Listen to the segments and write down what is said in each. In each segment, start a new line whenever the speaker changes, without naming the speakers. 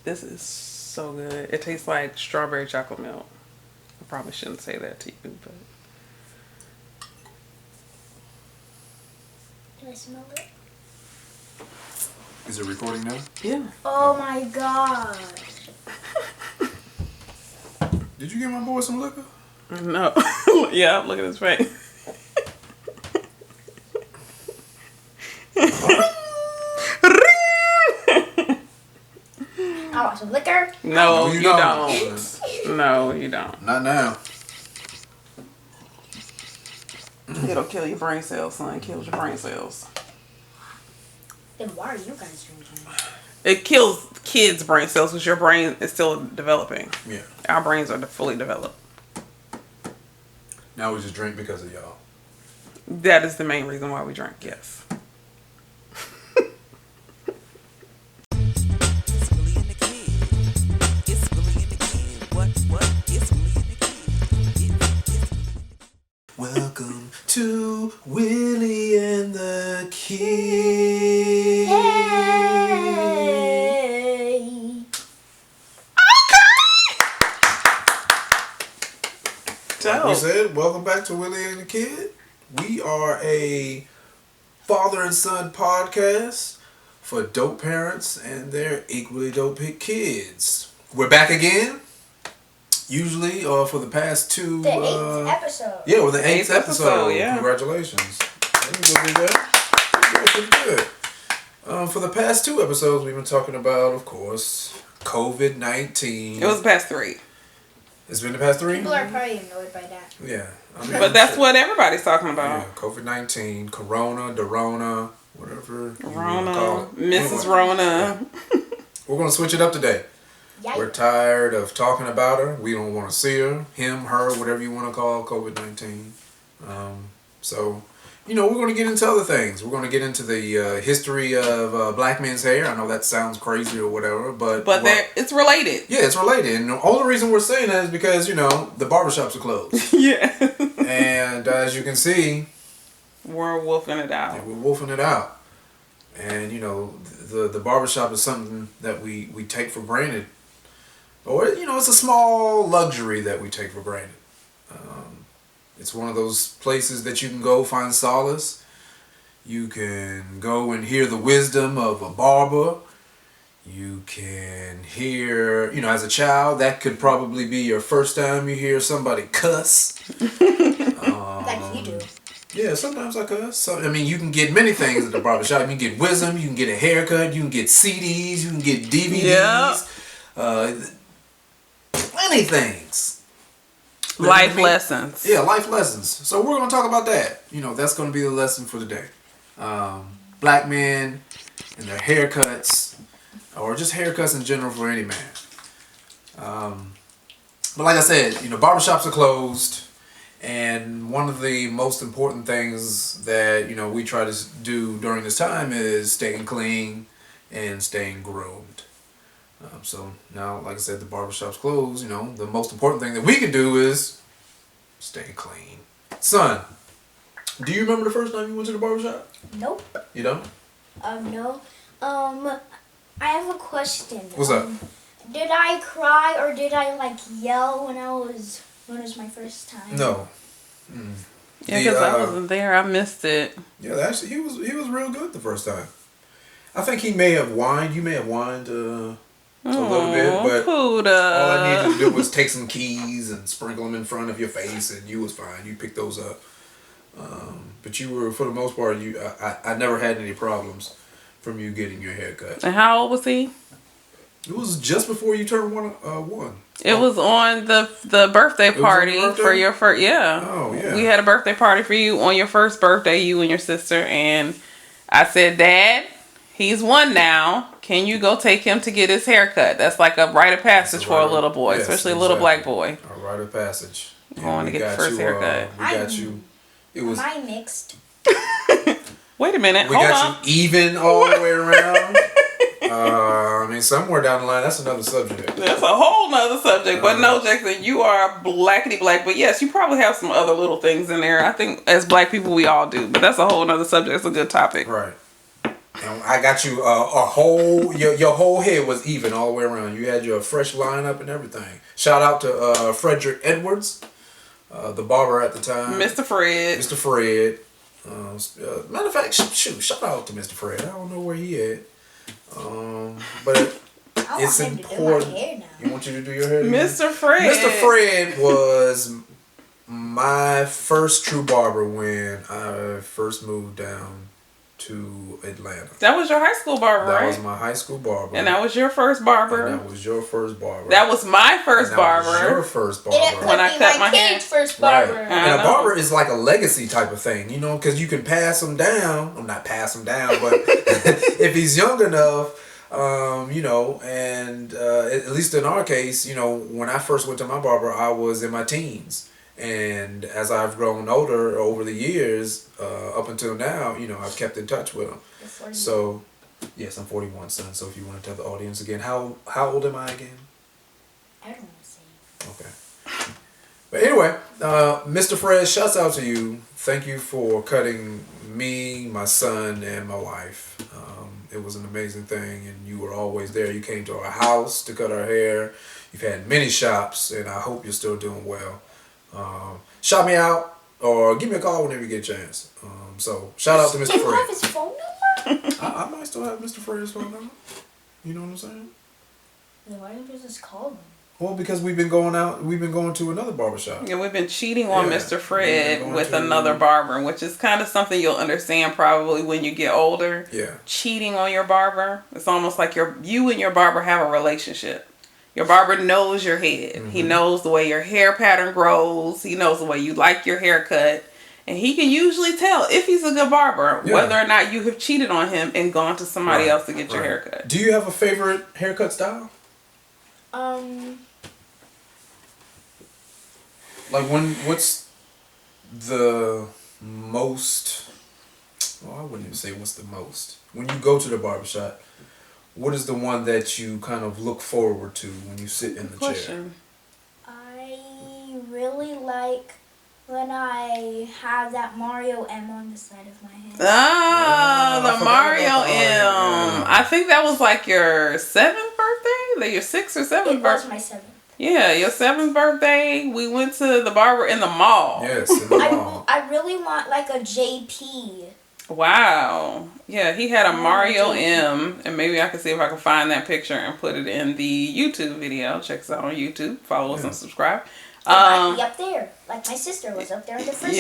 This is so good. It tastes like strawberry chocolate milk. I probably shouldn't say that to you, but.
Do I smell it?
Is it recording now?
Yeah.
Oh my god.
Did you give my boy some liquor?
No. Yeah, look at his face.
I want some liquor.
No,
you
you
don't.
don't. No, you don't.
Not now.
It'll kill your brain cells, son. It kills your brain cells.
Then why are you guys drinking?
It kills kids' brain cells because your brain is still developing.
Yeah.
Our brains are fully developed.
Now we just drink because of y'all.
That is the main reason why we drink, yes.
Welcome to Willie and the Kid.
Hey.
Like we said, welcome back to Willie and the Kid. We are a father and son podcast for dope parents and their equally dope kids. We're back again. Usually, for the past two...
The 8th episode.
Yeah, well, the 8th episode.
Yeah.
Congratulations. Pretty good. For the past 2 episodes, we've been talking about, of course, COVID-19.
It was the past 3.
It's been the past 3?
People are probably annoyed by that.
Yeah. I mean,
But that's what everybody's talking about.
Yeah, COVID-19, Corona, Dorona, whatever you want to call
Rona,
it.
Mrs.
Anyway,
Rona.
we're going to switch it up today.
Yikes.
We're tired of talking about her. We don't want to see her, him, her, whatever you want to call COVID-19. So, we're going to get into other things. We're going to get into the history of black men's hair. I know that sounds crazy or whatever, but
It's related.
yeah, it's related. And the only reason we're saying that is because, the barbershops are closed.
Yeah.
And as you can see,
We're wolfing it out.
we're wolfing it out. And, the barbershop is something that we take for granted. Or, it's a small luxury that we take for granted. It's one of those places that you can go find solace. You can go and hear the wisdom of a barber. You can hear, as a child, that could probably be your first time you hear somebody cuss.
Like you do.
Yeah, sometimes I cuss. So, you can get many things at the barbershop. You can get wisdom, you can get a haircut, you can get CDs, you can get DVDs. Plenty things.
Life lessons.
Yeah, life lessons. So we're going to talk about that. That's going to be the lesson for the day. Black men and their haircuts, or just haircuts in general for any man. But like I said, barbershops are closed. And one of the most important things that, we try to do during this time is staying clean and staying groomed. So now, like I said, the barbershop's closed. The most important thing that we can do is stay clean. Son, do you remember the first time you went to the barbershop?
Nope.
You don't?
No. I have a question.
What's up?
Did I cry or did I yell when it was my first time?
No.
Yeah, because I wasn't there. I missed it.
Yeah, actually, he was real good the first time. I think he may have whined. You may have whined a little bit, but
Puda.
all I needed to do was take some keys and sprinkle them in front of your face, and you was fine. You picked those up. But you were, for the most part, I never had any problems from you getting your hair cut.
And how old was he?
It was just before you turned one.
It was on the birthday party for your first. Yeah.
Oh yeah.
We had a birthday party for you on your first birthday, you and your sister, and I said, Dad, he's 1 now. Can you go take him to get his haircut? That's like a rite of passage for a little boy,
yes,
especially a little black boy.
A rite of passage.
Going to get the first haircut.
We got you. It was.
Am I mixed?
Wait a minute.
We
Hold
got
on.
you even all the way around. Somewhere down the line, that's another subject.
That's a whole nother subject. But no, Jackson, you are blackety black. But yes, you probably have some other little things in there. I think as black people, we all do. But that's a whole nother subject. It's a good topic.
Right. And I got you a whole, your whole head was even all the way around. You had your fresh lineup and everything. Shout out to Frederick Edwards, the barber at the time.
Mr. Fred.
Mr. Fred. Matter of fact, shoot, shout out to Mr. Fred. I don't know where he at. But it's important. You want you to do your hair?
Mr. Fred.
Mr. Fred was my first true barber when I first moved down to Atlanta.
That was your high school barber, right?
That was my high school barber.
And that was your first barber.
And that was your first barber.
That was my first barber.
That was your first barber.
When I cut my hair. First barber.
Right. And a barber is like a legacy type of thing, you know, because you can pass them down. Well, not pass them down, but if he's young enough, you know, and at least in our case, you know, when I first went to my barber, I was in my teens. And as I've grown older over the years, up until now, you know, I've kept in touch with him. So, yes, I'm 41, son. So if you want to tell the audience again, how old am I again?
I don't want to say.
Okay. But anyway, Mr. Fred, shouts out to you. Thank you for cutting me, my son, and my wife. It was an amazing thing, and you were always there. You came to our house to cut our hair. You've had many shops, and I hope you're still doing well. Shout me out or give me a call whenever you get a chance. So shout out to Mr.
Do you
Fred.
have his phone number?
I might still have Mr. Fred's phone number. You know what I'm saying?
Then why don't you just call him?
Well, because we've been going to another barbershop.
Yeah, we've been cheating on
Yeah.
Mr. Fred with another barber, which is kind of something you'll understand probably when you get older.
Yeah.
Cheating on your barber. It's almost like you and your barber have a relationship. Your barber knows your head. Mm-hmm. He knows the way your hair pattern grows. He knows the way you like your haircut. And he can usually tell if he's a good barber, whether or not you have cheated on him and gone to somebody else to get your haircut.
Do you have a favorite haircut style? Like what's the most, well, I wouldn't even say what's the most. When you go to the barbershop, what is the one that you kind of look forward to when you sit in the chair?
I really like when I have that Mario M on the side of my head.
Oh, the Mario M. I think that was like your 7th birthday? Your 6th or 7th birthday?
It was my 7th.
Yeah, your 7th birthday. We went to the barber in the mall.
Yes, in the mall.
I really want like a JP.
Wow. Yeah, he had a Mario M, and maybe I can see if I can find that picture and put it in the YouTube video. Check us out on YouTube. Follow us and subscribe.
It might be up there. Like my sister was up there in the first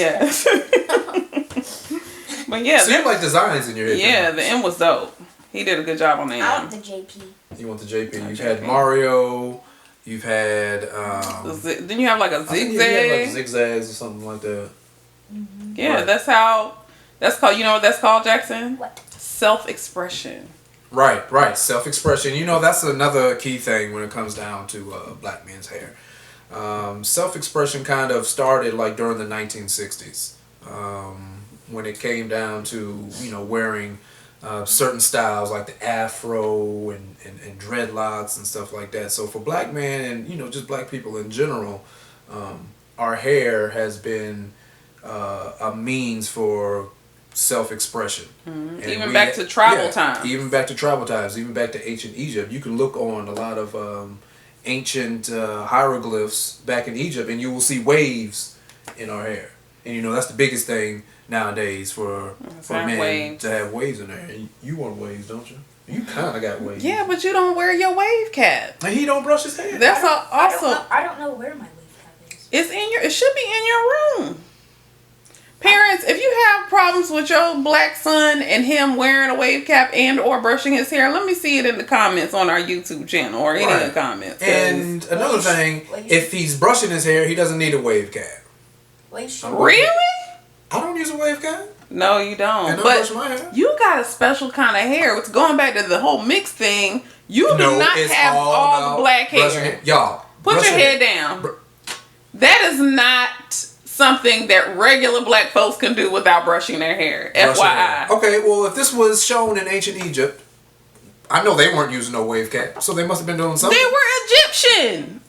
But yeah.
So you have like designs in your head.
Yeah, the M was dope. He did a good job on the M.
I want the JP.
You want the JP. You've had Mario. You've had...
Didn't you have like a zigzag?
You had like zigzags or something like that.
Mm-hmm.
Yeah, that's called, you know what that's called, Jackson?
What?
Self-expression.
Right. Self-expression. You know, that's another key thing when it comes down to black men's hair. Self-expression kind of started like during the 1960s. When it came down to, you know, wearing certain styles like the afro and dreadlocks and stuff like that. So for black men and, you know, just black people in general, our hair has been a means for self-expression.
Mm-hmm. Even back to tribal times.
Even back to tribal times, even back to ancient Egypt. You can look on a lot of ancient hieroglyphs back in Egypt and you will see waves in our hair. And you know, that's the biggest thing nowadays for men to have waves in their hair. You want waves, don't you? You kind of got waves.
Yeah, but you don't wear your wave cap.
And he don't brush his hair.
That's also...
I don't know where my wave cap is.
It should be in your room. Parents, if you have problems with your black son and him wearing a wave cap and or brushing his hair, let me see it in the comments on our YouTube channel or any of the comments.
And another thing, if he's brushing his hair, he doesn't need a wave cap.
Really?
I don't use a wave cap.
No, you don't.
And I
but
brush my hair.
You got a special kind of hair. It's going back to the whole mix thing. You do not have all the black hair.
Y'all,
put your head down. That is not something that regular black folks can do without brushing their hair. FYI.
Okay, well, if this was shown in ancient Egypt, I know they weren't using no wave cap, so they must have been doing something.
They were Egyptian.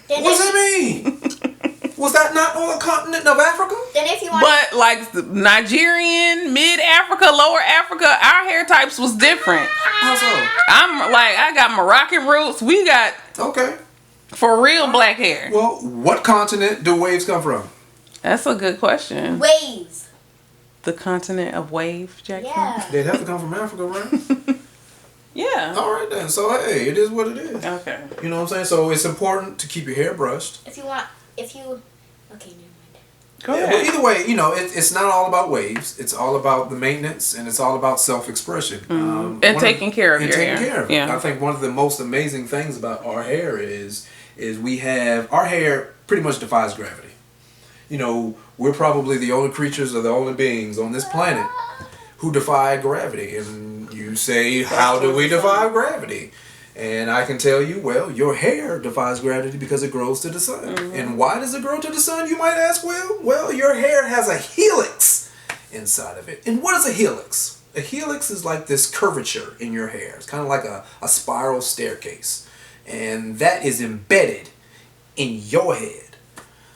What does that mean? Was that not on the continent of Africa?
Then if you want,
But like Nigerian, mid Africa, lower Africa, our hair types was different.
How so?
I got Moroccan roots. We got
Okay.
for real black hair.
Well, what continent do waves come from?
That's a good question.
waves.
The continent of wave, Jackson.
Yeah.
They'd have to come from Africa, right?
Yeah.
All right then. So hey, it is what it is.
Okay.
You know what I'm saying? So it's important to keep your hair brushed.
Okay, never mind.
Go
Yeah,
ahead.
well, either way, you know, it's not all about waves. It's all about the maintenance, and it's all about self-expression.
And taking care of your
taking
hair.
care of it.
Yeah.
I think one of the most amazing things about our hair is we have our hair pretty much defies gravity. You know, we're probably the only creatures or the only beings on this planet who defy gravity. And you say, how do we defy gravity? And I can tell you, well, your hair defies gravity because it grows to the sun. And why does it grow to the sun, you might ask? Well, your hair has a helix inside of it. And what is a helix? A helix is like this curvature in your hair. It's kind of like a spiral staircase. And that is embedded in your head.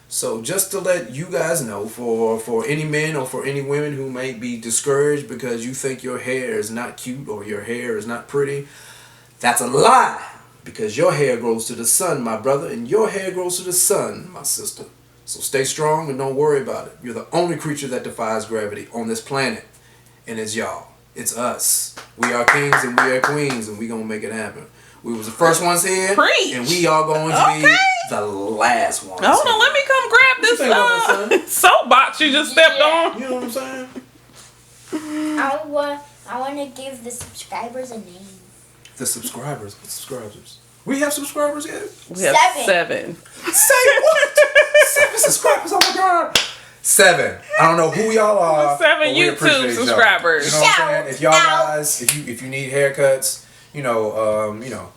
So just to let you guys know, for any men or for any women who may be discouraged because you think your hair is not cute or your hair is not pretty, that's a lie, because your hair grows to the sun, my brother, and your hair grows to the sun, my sister. So stay strong and don't worry about it. You're the only creature that defies gravity on this planet, and it's y'all. It's us. We are kings and we are queens, and we gonna make it happen. We was the first ones here,
Preach.
and we are going to be the last ones.
Hold on, let me come grab
What you think about
this soapbox you just stepped on.
You know what I'm saying?
I want to give the subscribers a name.
The subscribers. What subscribers? We have subscribers yet?
We have 7.
Say what? 7 subscribers. Oh my god. 7. I don't know who y'all are.
7
but we
YouTube
appreciate y'all.
subscribers.
You know what I'm saying? If y'all
Shout
guys, if you need haircuts, you know,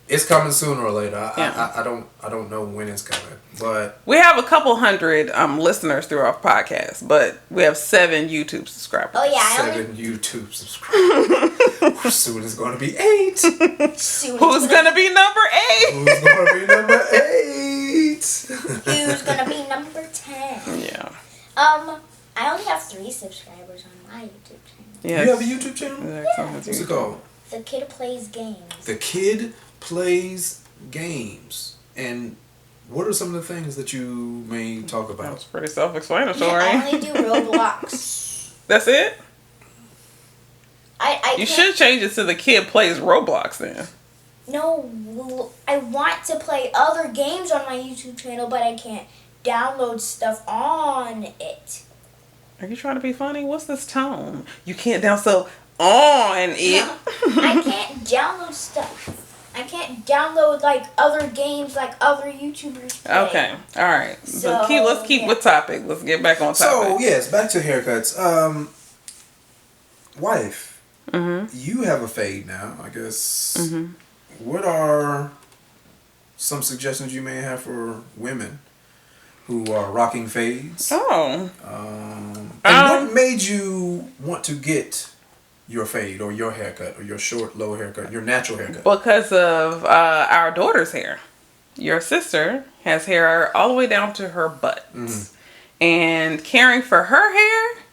it's coming sooner or later. I don't know when it's coming, but
We have a couple hundred listeners through our podcast, but we have 7 YouTube subscribers.
Oh yeah, I only
7 YouTube subscribers. Soon it's going to be 8.
soon.
Who's gonna be number 8?
Who's going to be number 8?
Who's gonna be number 10?
Yeah.
I only have 3 subscribers on my YouTube channel.
Yes.
You have a YouTube channel?
Yeah.
What's it called?
The Kid Plays Games.
The Kid Plays Games. And what are some of the things that you may talk
That's
about?
pretty self-explanatory.
I only do Roblox.
That's it?
I
You
can't-
should change it to the Kid Plays Roblox then.
No, I want to play other games on my YouTube channel, but I can't download stuff on it.
Are you trying to be funny? What's this tone? You can't down so on it.
I can't download stuff. I can't download like other games like other YouTubers play.
Okay. All right.
So,
Let's keep
yeah.
with topic. Let's get back on topic.
So, yes, back to haircuts. Wife,
Mm-hmm.
you have a fade now, I guess.
Mm-hmm.
What are some suggestions you may have for women who are rocking fades?
Oh.
And what made you want to get your fade or your haircut or your short, low haircut, your natural haircut?
Because of our daughter's hair. Your sister has hair all the way down to her butt. And caring for her hair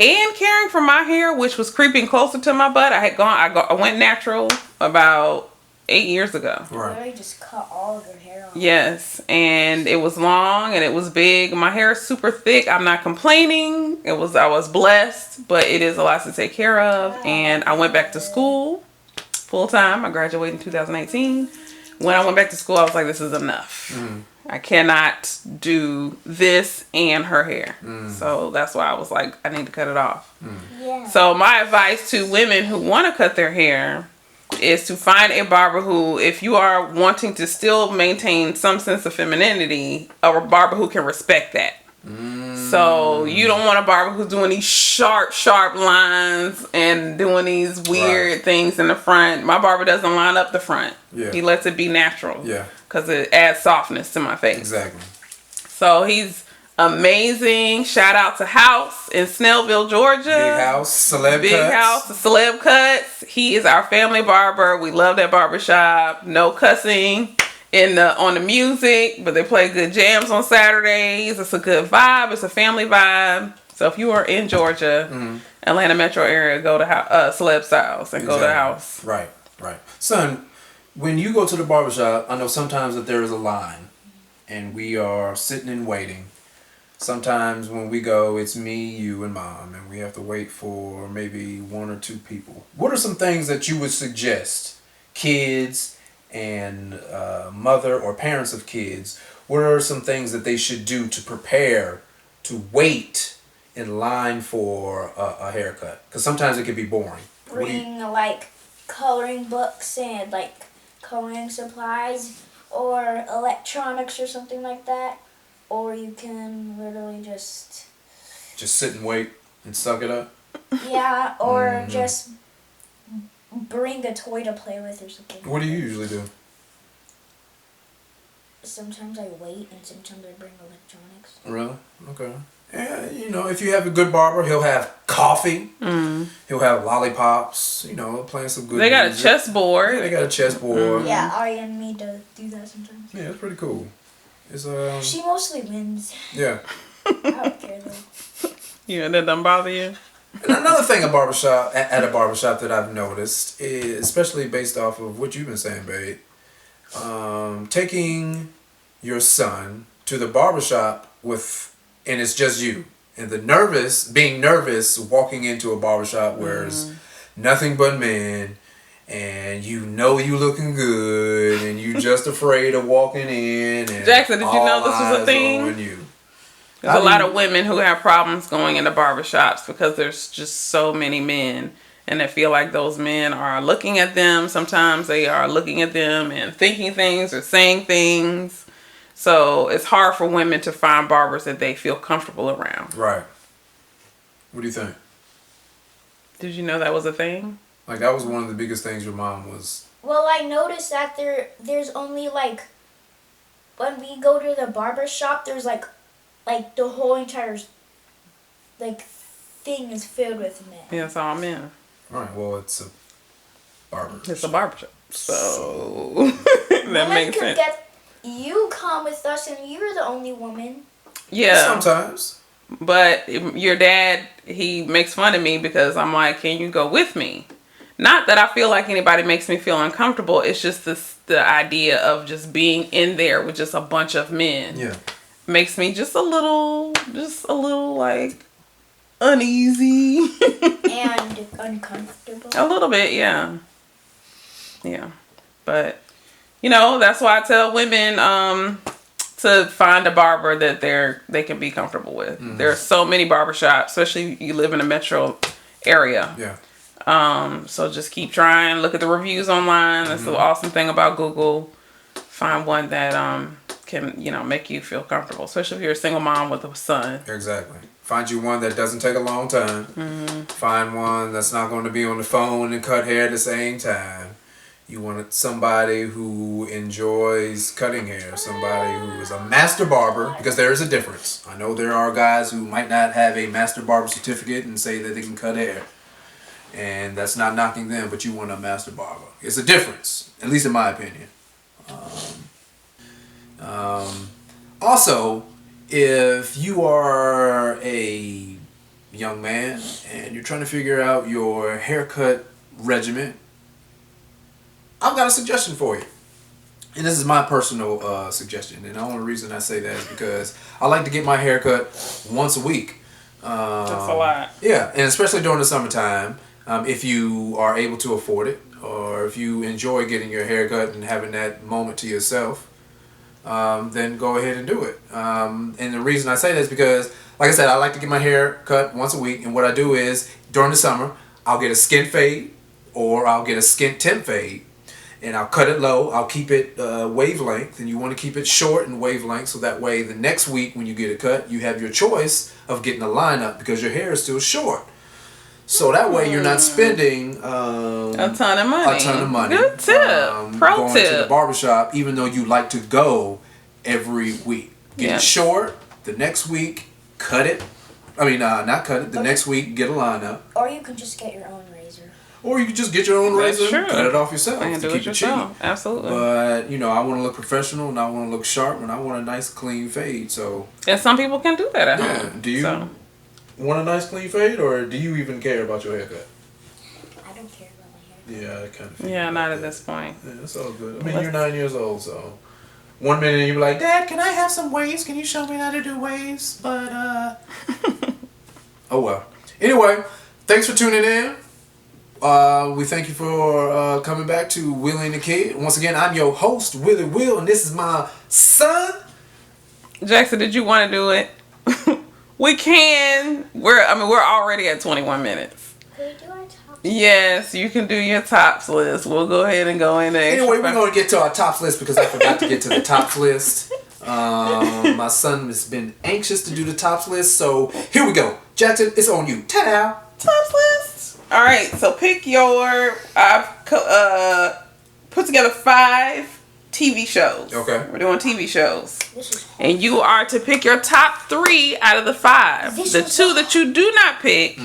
and caring for my hair, which was creeping closer to my butt, I went natural about 8 years ago.
You literally just cut all of your hair off.
Yes, and it was long and it was big. My hair is super thick. I'm not complaining. I was blessed, but it is a lot to take care of. And I went back to school full time. I graduated in 2018. When I went back to school, I was like, this is enough. I cannot do this and her hair. So that's why I was like, I need to cut it off.
Yeah.
So my advice to women who want to cut their hair is to find a barber who, if you are wanting to still maintain some sense of femininity, a barber who can respect that. So you don't want a barber who's doing these sharp lines and doing these weird things in the front. My barber doesn't line up the front.
Yeah.
He lets it be natural.
Yeah.
Because it adds softness to my face.
Exactly.
So he's amazing. Shout out to House in Snellville, Georgia.
Big House, Celeb
Big
Cuts.
House, Celeb Cuts. He is our family barber. We love that barbershop. No cussing on the music, but they play good jams on Saturdays. It's a good vibe. It's a family vibe. So if you are in Georgia, Atlanta metro area, go to Celeb Styles and go to the house.
Right. Son, when you go to the barbershop, I know sometimes that there is a line and we are sitting and waiting. Sometimes when we go, it's me, you, and Mom, and we have to wait for maybe one or two people. What are some things that you would suggest kids and mother or parents of kids, what are some things that they should do to prepare to wait in line for a haircut? Because sometimes it can be boring.
Bring like coloring books and like coloring supplies or electronics or something like that. Or you can literally just
sit and wait and suck it up?
Yeah, or just bring a toy to play with or something.
What do you usually do?
Sometimes I wait and sometimes I bring electronics.
Really? Okay. Yeah, you know, if you have a good barber, he'll have coffee. He'll have lollipops, you know, playing some good
music. They got a chessboard.
Yeah, they got a chessboard.
Yeah, Arya and me do that sometimes.
Yeah, it's pretty cool. It's
She mostly wins.
Yeah.
I don't care though.
Yeah, that doesn't bother you?
And another thing at a barbershop that I've noticed is, especially based off of what you've been saying, babe, taking your son to the barbershop and it's just you. And being nervous walking into a barbershop where there's nothing but men, and you know you looking good, and you just afraid of walking in. And
Jackson, did you know this was a thing? There's a lot of women who have problems going into barbershops because there's just so many men, and they feel like those men are looking at them. Sometimes they are looking at them and thinking things or saying things. So it's hard for women to find barbers that they feel comfortable around.
Right. What do you think?
Did you know that was a thing?
Like, that was one of the biggest things your mom was...
Well, I noticed that there's only, like, when we go to the barber shop, there's, like the whole entire, like, thing is filled with men.
Yeah, it's all men.
Alright, well, it's a barber.
It's a barbershop. So, that makes sense.
You come with us and you're the only woman.
Yeah.
Sometimes.
But your dad, he makes fun of me because I'm like, can you go with me? Not that I feel like anybody makes me feel uncomfortable. It's just the idea of just being in there with just a bunch of men.
Yeah.
Makes me just a little like uneasy.
And uncomfortable.
A little bit, yeah. Yeah. But, you know, that's why I tell women to find a barber that they can be comfortable with. There are so many barbershops, especially if you live in a metro area.
Yeah.
So just keep trying. Look at the reviews online. That's the awesome thing about Google. Find one that can, you know, make you feel comfortable, especially if you're a single mom with a son.
Exactly. Find you one that doesn't take a long time. Find one that's not going to be on the phone and cut hair at the same time. You want somebody who enjoys cutting hair, somebody who is a master barber, because there is a difference. I know there are guys who might not have a master barber certificate and say that they can cut hair. And that's not knocking them, but you want a master barber. It's a difference, at least in my opinion. Also, if you are a young man and you're trying to figure out your haircut regimen, I've got a suggestion for you. And this is my personal suggestion. And the only reason I say that is because I like to get my hair cut once a week.
That's a lot.
Yeah, and especially during the summertime, if you are able to afford it, or if you enjoy getting your hair cut and having that moment to yourself, then go ahead and do it. And the reason I say that is because, like I said, I like to get my hair cut once a week. And what I do is, during the summer, I'll get a skin fade or I'll get a skin tint fade. And I'll cut it low. I'll keep it wavelength. And you want to keep it short and wavelength, so that way the next week when you get a cut, you have your choice of getting a lineup because your hair is still short. So that way you're not spending
a ton of money.
A ton of money.
Good tip. Pro
going
tip.
to the barbershop, even though you like to go every week. Get it short. The next week, cut it. I mean, not cut it. The next week, get a lineup.
Or you can just get your own razor.
Or you could just get your own
That's
razor and
true.
cut it off yourself
And
to
do it
keep it cheap.
yourself. Absolutely.
But, you know, I want to look professional and I want to look sharp and I want a nice clean fade. So,
And some people can do that at
yeah.
home.
Do you
So.
want a nice clean fade or do you even care about your haircut?
I don't care about my hair.
Yeah, I kind of.
Yeah, not at this point.
Yeah, it's all good. I mean, you're 9 years old, so 1 minute you be like, Dad, can I have some waves? Can you show me how to do waves? But oh well. Anyway, thanks for tuning in. We thank you for coming back to Willie and the Kid. Once again, I'm your host, Willie Will, and this is my son.
Jackson, did you want to do it? We can. We're already at 21 minutes.
Can we do our top?
Yes, you can do your tops list. We'll go ahead and go in there.
Anyway, we're going to get to our tops list because I forgot to get to the tops list. My son has been anxious to do the tops list, so here we go. Jackson, it's on you. Ta-da!
Tops list. All right, so pick your. I've put together 5 TV shows.
Okay.
We're doing TV shows.
This is hard.
And you are to pick your top 3 out of the 5.
This
The
was
2 that you do not pick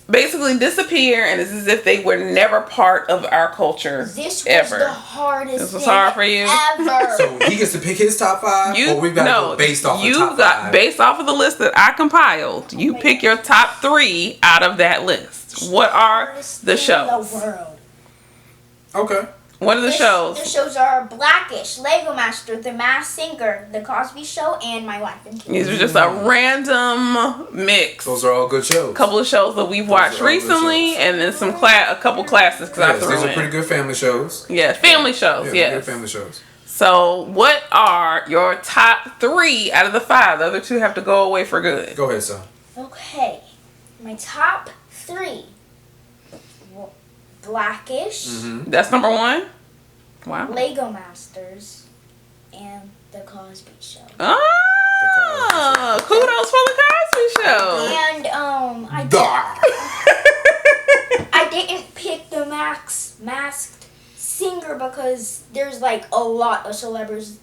basically disappear, and it's as if they were never part of our culture
This was
ever.
the hardest
This was
thing
hard for you?
ever.
So he gets to pick his top 5, or we've got to go based off
you
the top
got
5?
based off of the list that I compiled. You pick your top 3 out of that list. What are
Hardest
the
thing in
shows?
the world.
What
Okay.
are the
The
shows?
shows are Blackish, Lego Master, The Masked Singer, The Cosby Show, and My Wife and Kids.
These are just a random mix.
Those are all good shows.
Couple of shows that we've watched
are all good
recently,
shows.
and then a couple classics because I
Yes,
threw
these are
in.
pretty good family shows.
Yeah, family shows.
Yeah,
Yes.
good family shows.
So, what are your top 3 out of the 5? The other 2 have to go away for good.
Go ahead, son.
Okay, my top 3. Blackish,
That's number 1. Wow.
Lego Masters, and The Cosby Show.
Oh, kudos for the Cosby Show.
And I didn't pick the Masked Singer because there's like a lot of celebrities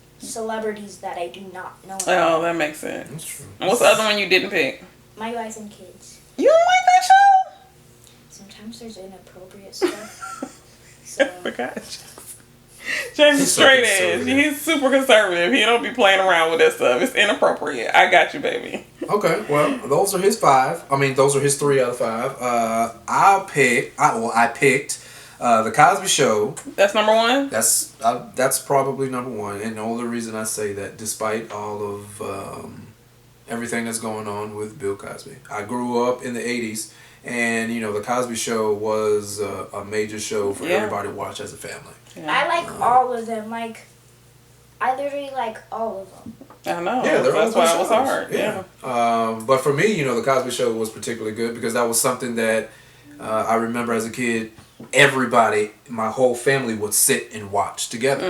that I do not know.
Oh, that makes sense.
That's true.
And what's the other one you didn't pick?
My Wife and Kids.
You don't like that show?
Sometimes there's inappropriate stuff. So
Forgot. James is
He's so
straight edge.
conservative.
He's super conservative. He don't be playing around with that stuff. It's inappropriate. I got you, baby.
Okay, well, those are his 5. I mean, those are his 3 out of 5. I picked The Cosby Show.
That's number 1?
That's probably number 1. And the only reason I say that, despite all of everything that's going on with Bill Cosby. I grew up in the 80s, and, you know, The Cosby Show was a major show for everybody to watch as a family.
Yeah.
I like all of them. Like, I literally like all of them.
I know.
Yeah, they're
That's
all
why
good
it was
shows.
hard. Yeah.
But for me, you know, The Cosby Show was particularly good because that was something that I remember as a kid, everybody, my whole family would sit and watch together.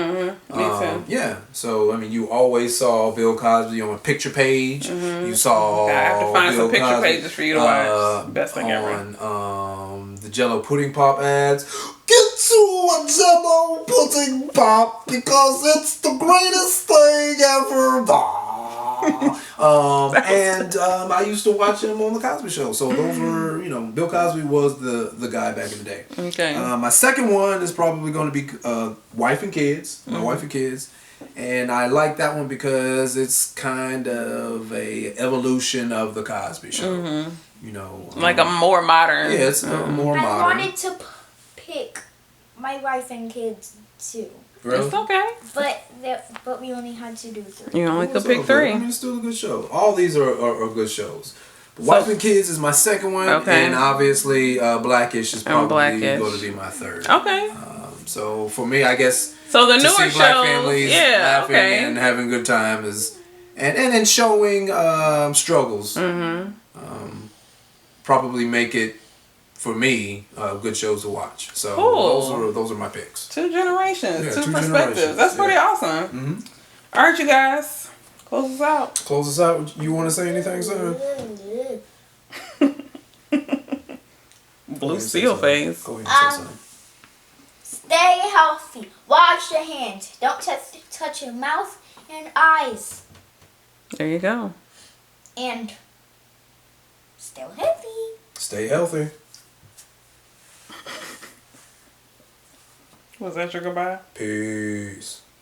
Me too.
Yeah. So, I mean, you always saw Bill Cosby on a picture page. You saw
I have to find
Bill
some picture
Cosby,
pages for you to watch. Best thing ever.
on the Jello pudding pop ads. Get to a Jello pudding pop because it's the greatest thing ever. I used to watch him on The Cosby Show. So those were, you know, Bill Cosby was the guy back in the day.
Okay.
My second one is probably going to be Wife and Kids. My Wife and Kids. And I like that one because it's kind of a evolution of The Cosby Show. You know.
Like a more modern.
Yeah, it's more
I
modern.
wanted to pick My Wife and Kids too.
Really?
It's okay.
But we only had to do 3.
You only
It's
could
still
pick
good.
3.
I mean, it's still a good show. All these are good shows. Wife and Kids is my second one,
Okay.
and obviously Blackish is probably
Blackish.
going to be my third.
Okay.
So for me, I guess
So the
to
newer
see
shows,
black families laughing
okay.
and having a good time is, and showing struggles, probably make it for me good shows to watch. So
Cool.
those are my picks.
2 generations,
Yeah,
2
2
perspectives.
generations,
That's pretty
yeah.
awesome. All right, you guys, close us out.
Close us out. You want to say anything, sir?
Blue Steel face.
Go ahead and say something.
Stay healthy. Wash your hands. Don't touch your mouth and eyes.
There you go.
And stay healthy.
Stay healthy.
Was that your goodbye?
Peace.